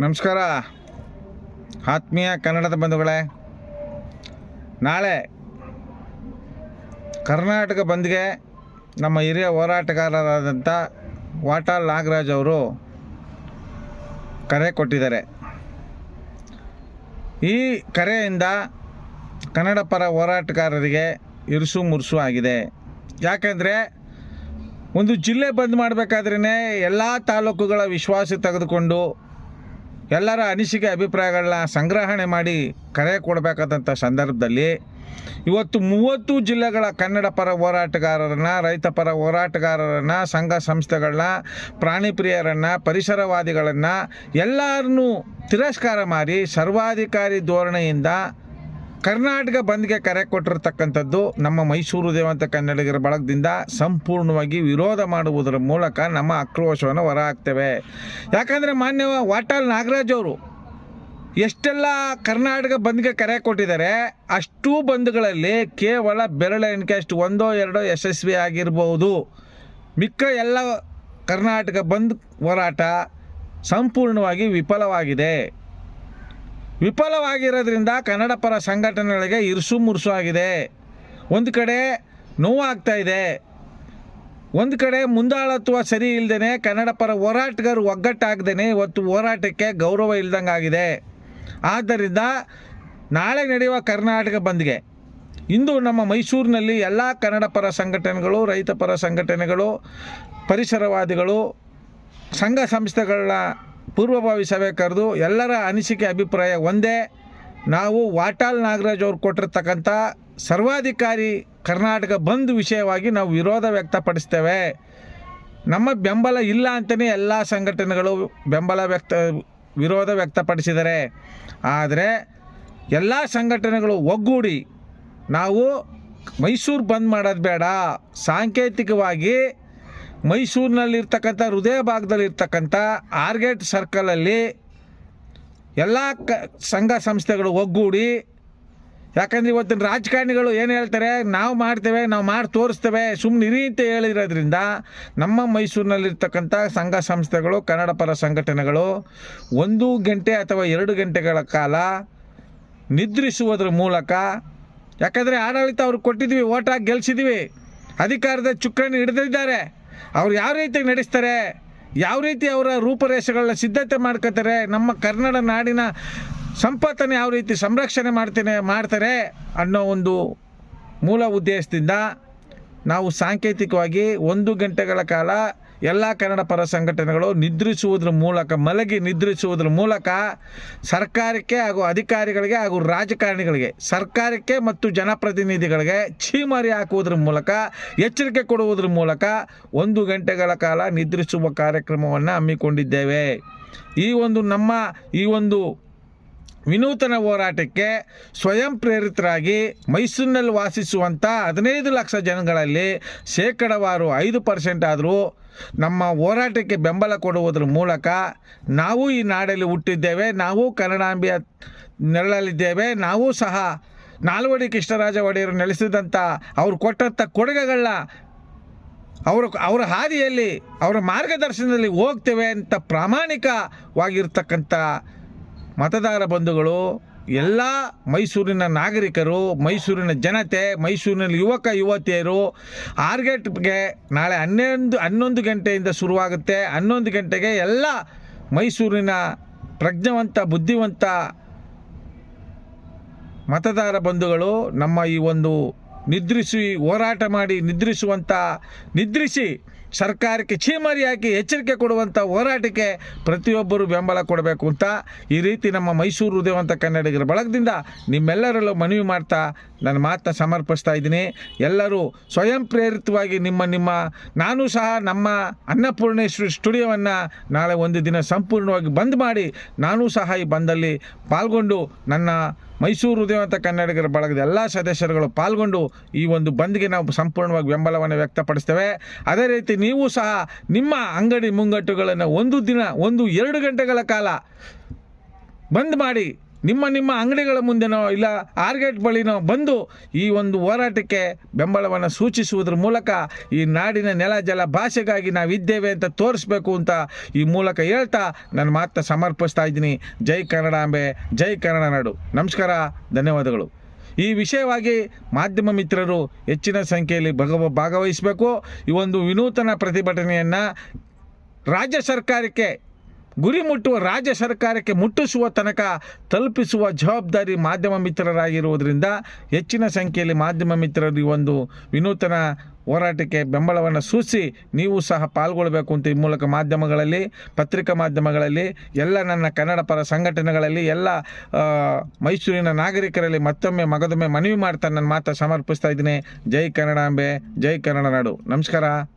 ನಮಸ್ಕಾರ ಆತ್ಮೀಯ ಕನ್ನಡದ ಬಂಧುಗಳೇ, ನಾಳೆ ಕರ್ನಾಟಕ ಬಂದ್ಗೆ ನಮ್ಮ ಹಿರಿಯ ಹೋರಾಟಗಾರರಾದಂಥ ವಾಟಾಳ್ ನಾಗರಾಜ್ ಅವರು ಕರೆ ಕೊಟ್ಟಿದ್ದಾರೆ. ಈ ಕರೆಯಿಂದ ಕನ್ನಡ ಪರ ಹೋರಾಟಗಾರರಿಗೆ ಇರುಸು ಮುರುಸು ಆಗಿದೆ. ಯಾಕೆಂದರೆ ಒಂದು ಜಿಲ್ಲೆ ಬಂದ್ ಮಾಡಬೇಕಾದ್ರೇ ಎಲ್ಲ ತಾಲೂಕುಗಳ ವಿಶ್ವಾಸ ತೆಗೆದುಕೊಂಡು ಎಲ್ಲರ ಅನಿಸಿಕೆ ಅಭಿಪ್ರಾಯಗಳನ್ನ ಸಂಗ್ರಹಣೆ ಮಾಡಿ ಕರೆ ಕೊಡಬೇಕಾದಂಥ ಸಂದರ್ಭದಲ್ಲಿ ಇವತ್ತು 30 ಜಿಲ್ಲೆಗಳ ಕನ್ನಡ ಪರ ಹೋರಾಟಗಾರರನ್ನು, ರೈತ ಪರ ಹೋರಾಟಗಾರರನ್ನು, ಸಂಘ ಸಂಸ್ಥೆಗಳನ್ನ, ಪ್ರಾಣಿ ಪ್ರಿಯರನ್ನು, ಪರಿಸರವಾದಿಗಳನ್ನು ಎಲ್ಲರನ್ನೂ ತಿರಸ್ಕಾರ ಮಾಡಿ ಸರ್ವಾಧಿಕಾರಿ ಧೋರಣೆಯಿಂದ ಕರ್ನಾಟಕ ಬಂದ್ಗೆ ಕರೆ ಕೊಟ್ಟಿರ್ತಕ್ಕಂಥದ್ದು ನಮ್ಮ ಮೈಸೂರು ದೇವಂತ ಕನ್ನಡಿಗರ ಬಳಗದಿಂದ ಸಂಪೂರ್ಣವಾಗಿ ವಿರೋಧ ಮಾಡುವುದರ ಮೂಲಕ ನಮ್ಮ ಆಕ್ರೋಶವನ್ನು ಹೊರಹಾಕ್ತೇವೆ. ಯಾಕಂದರೆ ಮಾನ್ಯ ವಾಟಾಳ್ ನಾಗರಾಜ್ ಅವರು ಎಷ್ಟೆಲ್ಲ ಕರ್ನಾಟಕ ಬಂದ್ಗೆ ಕರೆ ಕೊಟ್ಟಿದ್ದಾರೆ, ಅಷ್ಟೂ ಬಂದ್ಗಳಲ್ಲಿ ಕೇವಲ ಬೆರಳ ಎಣಿಕೆಯಷ್ಟು 1-2 ಯಶಸ್ವಿ ಆಗಿರ್ಬೋದು. ಮಿಕ್ಕ ಎಲ್ಲ ಕರ್ನಾಟಕ ಬಂದ್ ಹೋರಾಟ ಸಂಪೂರ್ಣವಾಗಿ ವಿಫಲವಾಗಿರೋದ್ರಿಂದ ಕನ್ನಡ ಪರ ಸಂಘಟನೆಗಳಿಗೆ ಇರುಸು ಮುರುಸು ಆಗಿದೆ. ಒಂದು ಕಡೆ ನೋವಾಗ್ತಾ ಇದೆ, ಒಂದು ಕಡೆ ಮುಂದಾಳತ್ವ ಸರಿ ಇಲ್ಲದೇ ಕನ್ನಡ ಪರ ಹೋರಾಟಗಾರರು ಒಗ್ಗಟ್ಟಾಗ್ದೇ ಇವತ್ತು ಹೋರಾಟಕ್ಕೆ ಗೌರವ ಇಲ್ದಂಗೆ ಆಗಿದೆ. ಆದ್ದರಿಂದ ನಾಳೆ ನಡೆಯುವ ಕರ್ನಾಟಕ ಬಂದ್ಗೆ ಇಂದು ನಮ್ಮ ಮೈಸೂರಿನಲ್ಲಿ ಎಲ್ಲ ಕನ್ನಡ ಪರ ಸಂಘಟನೆಗಳು, ರೈತ ಪರ ಸಂಘಟನೆಗಳು, ಪರಿಸರವಾದಿಗಳು, ಸಂಘ ಸಂಸ್ಥೆಗಳ ಪೂರ್ವಭಾವಿ ಸಭೆ ಕರೆದು ಎಲ್ಲರ ಅನಿಸಿಕೆ ಅಭಿಪ್ರಾಯ ಒಂದೇ. ನಾವು ವಾಟಾಳ್ ನಾಗರಾಜ್ ಅವ್ರು ಕೊಟ್ಟಿರ್ತಕ್ಕಂಥ ಸರ್ವಾಧಿಕಾರಿ ಕರ್ನಾಟಕ ಬಂದ್ ವಿಷಯವಾಗಿ ನಾವು ವಿರೋಧ ವ್ಯಕ್ತಪಡಿಸ್ತೇವೆ. ನಮ್ಮ ಬೆಂಬಲ ಇಲ್ಲ ಅಂತಲೇ ಎಲ್ಲ ಸಂಘಟನೆಗಳು ವಿರೋಧ ವ್ಯಕ್ತಪಡಿಸಿದ್ದಾರೆ. ಆದರೆ ಎಲ್ಲ ಸಂಘಟನೆಗಳು ಒಗ್ಗೂಡಿ ನಾವು ಮೈಸೂರು ಬಂದ್ ಮಾಡೋದು ಬೇಡ, ಸಾಂಕೇತಿಕವಾಗಿ ಮೈಸೂರಿನಲ್ಲಿರ್ತಕ್ಕಂಥ ಹೃದಯ ಭಾಗದಲ್ಲಿರ್ತಕ್ಕಂಥ ಆರ್ಗೇಟ್ ಸರ್ಕಲಲ್ಲಿ ಎಲ್ಲ ಸಂಘ ಸಂಸ್ಥೆಗಳು ಒಗ್ಗೂಡಿ, ಯಾಕಂದರೆ ಇವತ್ತಿನ ರಾಜಕಾರಣಿಗಳು ಏನು ಹೇಳ್ತಾರೆ, ನಾವು ಮಾಡ್ತೇವೆ, ನಾವು ಮಾಡಿ ತೋರಿಸ್ತೇವೆ, ಸುಮ್ಮನೆ ಇರಿ ಅಂತ ಹೇಳಿರೋದ್ರಿಂದ ನಮ್ಮ ಮೈಸೂರಿನಲ್ಲಿರ್ತಕ್ಕಂಥ ಸಂಘ ಸಂಸ್ಥೆಗಳು, ಕನ್ನಡ ಪರ ಸಂಘಟನೆಗಳು 1 ಗಂಟೆ ಅಥವಾ 2 ಗಂಟೆಗಳ ಕಾಲ ನಿದ್ರಿಸುವುದರ ಮೂಲಕ, ಯಾಕಂದರೆ ಆಡಳಿತ ಅವ್ರಿಗೆ ಕೊಟ್ಟಿದ್ವಿ, ಓಟ್ ಹಾಕಿ ಗೆಲ್ಸಿದ್ವಿ, ಅಧಿಕಾರದ ಚುಕ್ಕಾಣಿ ಹಿಡಿದಿದ್ದಾರೆ, ಅವ್ರು ಯಾವ ರೀತಿ ನಡೆಸ್ತಾರೆ, ಯಾವ ರೀತಿ ಅವರ ರೂಪರೇಷೆಗಳನ್ನ ಸಿದ್ಧತೆ ಮಾಡ್ಕೋತಾರೆ, ನಮ್ಮ ಕನ್ನಡ ನಾಡಿನ ಸಂಪತ್ತನ್ನು ಯಾವ ರೀತಿ ಸಂರಕ್ಷಣೆ ಮಾಡ್ತಾರೆ ಅನ್ನೋ ಒಂದು ಮೂಲ ಉದ್ದೇಶದಿಂದ ನಾವು ಸಾಂಕೇತಿಕವಾಗಿ 1 ಗಂಟೆಗಳ ಕಾಲ ಎಲ್ಲ ಕನ್ನಡ ಪರ ಸಂಘಟನೆಗಳು ಮಲಗಿ ನಿದ್ರಿಸುವುದರ ಮೂಲಕ ಸರ್ಕಾರಕ್ಕೆ ಹಾಗೂ ಅಧಿಕಾರಿಗಳಿಗೆ ಹಾಗೂ ರಾಜಕಾರಣಿಗಳಿಗೆ, ಸರ್ಕಾರಕ್ಕೆ ಮತ್ತು ಜನಪ್ರತಿನಿಧಿಗಳಿಗೆ ಛೀಮಾರಿ ಹಾಕುವುದರ ಮೂಲಕ, ಎಚ್ಚರಿಕೆ ಕೊಡುವುದರ ಮೂಲಕ 1 ಗಂಟೆಗಳ ಕಾಲ ನಿದ್ರಿಸುವ ಕಾರ್ಯಕ್ರಮವನ್ನು ಹಮ್ಮಿಕೊಂಡಿದ್ದೇವೆ. ನಮ್ಮ ವಿನೂತನ ಹೋರಾಟಕ್ಕೆ ಸ್ವಯಂ ಪ್ರೇರಿತರಾಗಿ ಮೈಸೂರಿನಲ್ಲಿ ವಾಸಿಸುವಂಥ 15 ಲಕ್ಷ ಜನಗಳಲ್ಲಿ ಶೇಕಡವಾರು 5% ಆದರೂ ನಮ್ಮ ಹೋರಾಟಕ್ಕೆ ಬೆಂಬಲ ಕೊಡುವುದರ ಮೂಲಕ ನಾವು ಈ ನಾಡಲ್ಲಿ ಹುಟ್ಟಿದ್ದೇವೆ, ನಾವು ಕನ್ನಡಾಂಬೆಯ ನೆರಳಲ್ಲಿದ್ದೇವೆ, ನಾವು ಸಹ ನಾಲ್ವಡಿ ಕೃಷ್ಣರಾಜ ಒಡೆಯರು ನೆಲೆಸಿದಂಥ ಅವರು ಕೊಟ್ಟಂಥ ಕೊಡುಗೆಗಳನ್ನ ಅವರ ಹಾದಿಯಲ್ಲಿ, ಅವರ ಮಾರ್ಗದರ್ಶನದಲ್ಲಿ ಹೋಗ್ತೇವೆ ಅಂತ ಪ್ರಾಮಾಣಿಕವಾಗಿರ್ತಕ್ಕಂಥ ಮತದಾರ ಬಂಧುಗಳು, ಎಲ್ಲ ಮೈಸೂರಿನ ನಾಗರಿಕರು, ಮೈಸೂರಿನ ಜನತೆ, ಮೈಸೂರಿನಲ್ಲಿ ಯುವಕ ಯುವತಿಯರು ಆರ್ಗೇಟ್ಗೆ ನಾಳೆ 11 ಗಂಟೆಯಿಂದ ಶುರುವಾಗುತ್ತೆ. 11 ಗಂಟೆಗೆ ಎಲ್ಲ ಮೈಸೂರಿನ ಪ್ರಜ್ಞಾವಂತ ಬುದ್ಧಿವಂತ ಮತದಾರ ಬಂಧುಗಳು ನಮ್ಮ ಈ ಒಂದು ಹೋರಾಟ ಮಾಡಿ ನಿದ್ರಿಸಿ ಸರ್ಕಾರಕ್ಕೆ ಛೀಮಾರಿ ಹಾಕಿ ಎಚ್ಚರಿಕೆ ಕೊಡುವಂಥ ಹೋರಾಟಕ್ಕೆ ಪ್ರತಿಯೊಬ್ಬರು ಬೆಂಬಲ ಕೊಡಬೇಕು ಅಂತ ಈ ರೀತಿ ನಮ್ಮ ಮೈಸೂರು ಹೃದಯವಂತ ಕನ್ನಡಿಗರ ಬಳಗದಿಂದ ನಿಮ್ಮೆಲ್ಲರಲ್ಲೂ ಮನವಿ ಮಾಡ್ತಾ ನನ್ನ ಮಾತನ್ನ ಸಮರ್ಪಿಸ್ತಾ ಇದ್ದೀನಿ. ಎಲ್ಲರೂ ಸ್ವಯಂ ಪ್ರೇರಿತವಾಗಿ ನಾನು ಸಹ ನಮ್ಮ ಅನ್ನಪೂರ್ಣೇಶ್ವರಿ ಸ್ಟುಡಿಯೋವನ್ನು ನಾಳೆ ಒಂದು ದಿನ ಸಂಪೂರ್ಣವಾಗಿ ಬಂದ್ ಮಾಡಿ ನಾನು ಸಹ ಈ ಬಂದಲ್ಲಿ ಪಾಲ್ಗೊಂಡು ನನ್ನ ಮೈಸೂರು ಹೃದಯವಂತ ಕನ್ನಡಿಗರ ಬಳಗದ ಎಲ್ಲ ಸದಸ್ಯರುಗಳು ಪಾಲ್ಗೊಂಡು ಈ ಒಂದು ಬಂದ್ಗೆ ನಾವು ಸಂಪೂರ್ಣವಾಗಿ ಬೆಂಬಲವನ್ನು ವ್ಯಕ್ತಪಡಿಸ್ತೇವೆ. ಅದೇ ರೀತಿ ನೀವು ಸಹ ನಿಮ್ಮ ಅಂಗಡಿ ಮುಂಗಟ್ಟುಗಳನ್ನು 1-2 ಗಂಟೆಗಳ ಕಾಲ ಬಂದ್ ಮಾಡಿ ನಿಮ್ಮ ಅಂಗಡಿಗಳ ಮುಂದೆನೋ ಇಲ್ಲ ಆರ್ಗೇಟ್ ಬಳಿನೋ ಬಂದು ಈ ಒಂದು ಹೋರಾಟಕ್ಕೆ ಬೆಂಬಲವನ್ನು ಸೂಚಿಸುವುದರ ಮೂಲಕ ಈ ನಾಡಿನ ನೆಲ ಜಲ ಭಾಷೆಗಾಗಿ ನಾವಿದ್ದೇವೆ ಅಂತ ತೋರಿಸ್ಬೇಕು ಅಂತ ಈ ಮೂಲಕ ಹೇಳ್ತಾ ನನ್ನ ಮಾತನ್ನ ಸಮರ್ಪಿಸ್ತಾ ಇದ್ದೀನಿ. ಜೈ ಕನ್ನಡಾಂಬೆ, ಜೈ ಕನ್ನಡ ನಾಡು. ನಮಸ್ಕಾರ, ಧನ್ಯವಾದಗಳು. ಈ ವಿಷಯವಾಗಿ ಮಾಧ್ಯಮ ಮಿತ್ರರು ಹೆಚ್ಚಿನ ಸಂಖ್ಯೆಯಲ್ಲಿ ಭಾಗವಹಿಸಬೇಕು. ಈ ಒಂದು ವಿನೂತನ ಪ್ರತಿಭಟನೆಯನ್ನು ರಾಜ್ಯ ಸರ್ಕಾರಕ್ಕೆ ಗುರಿ ಮುಟ್ಟುವ ರಾಜ್ಯ ಸರ್ಕಾರಕ್ಕೆ ಮುಟ್ಟಿಸುವ ತನಕ ತಲುಪಿಸುವ ಜವಾಬ್ದಾರಿ ಮಾಧ್ಯಮ ಮಿತ್ರರಾಗಿರುವುದರಿಂದ ಹೆಚ್ಚಿನ ಸಂಖ್ಯೆಯಲ್ಲಿ ಮಾಧ್ಯಮ ಮಿತ್ರರು ಈ ಒಂದು ವಿನೂತನ ಹೋರಾಟಕ್ಕೆ ಬೆಂಬಲವನ್ನು ಸೂಚಿಸಿ ನೀವು ಸಹ ಪಾಲ್ಗೊಳ್ಳಬೇಕು ಅಂತ ಈ ಮೂಲಕ ಮಾಧ್ಯಮಗಳಲ್ಲಿ, ಪತ್ರಿಕಾ ಮಾಧ್ಯಮಗಳಲ್ಲಿ, ಎಲ್ಲ ನನ್ನ ಕನ್ನಡ ಪರ ಸಂಘಟನೆಗಳಲ್ಲಿ, ಎಲ್ಲ ಮೈಸೂರಿನ ನಾಗರಿಕರಲ್ಲಿ ಮತ್ತೊಮ್ಮೆ ಮಗದೊಮ್ಮೆ ಮನವಿ ಮಾಡ್ತಾ ನನ್ನ ಮಾತು ಸಮರ್ಪಿಸ್ತಾ ಇದ್ದೀನಿ. ಜೈ ಕನ್ನಡಾಂಬೆ, ಜೈ ಕನ್ನಡ ನಾಡು. ನಮಸ್ಕಾರ.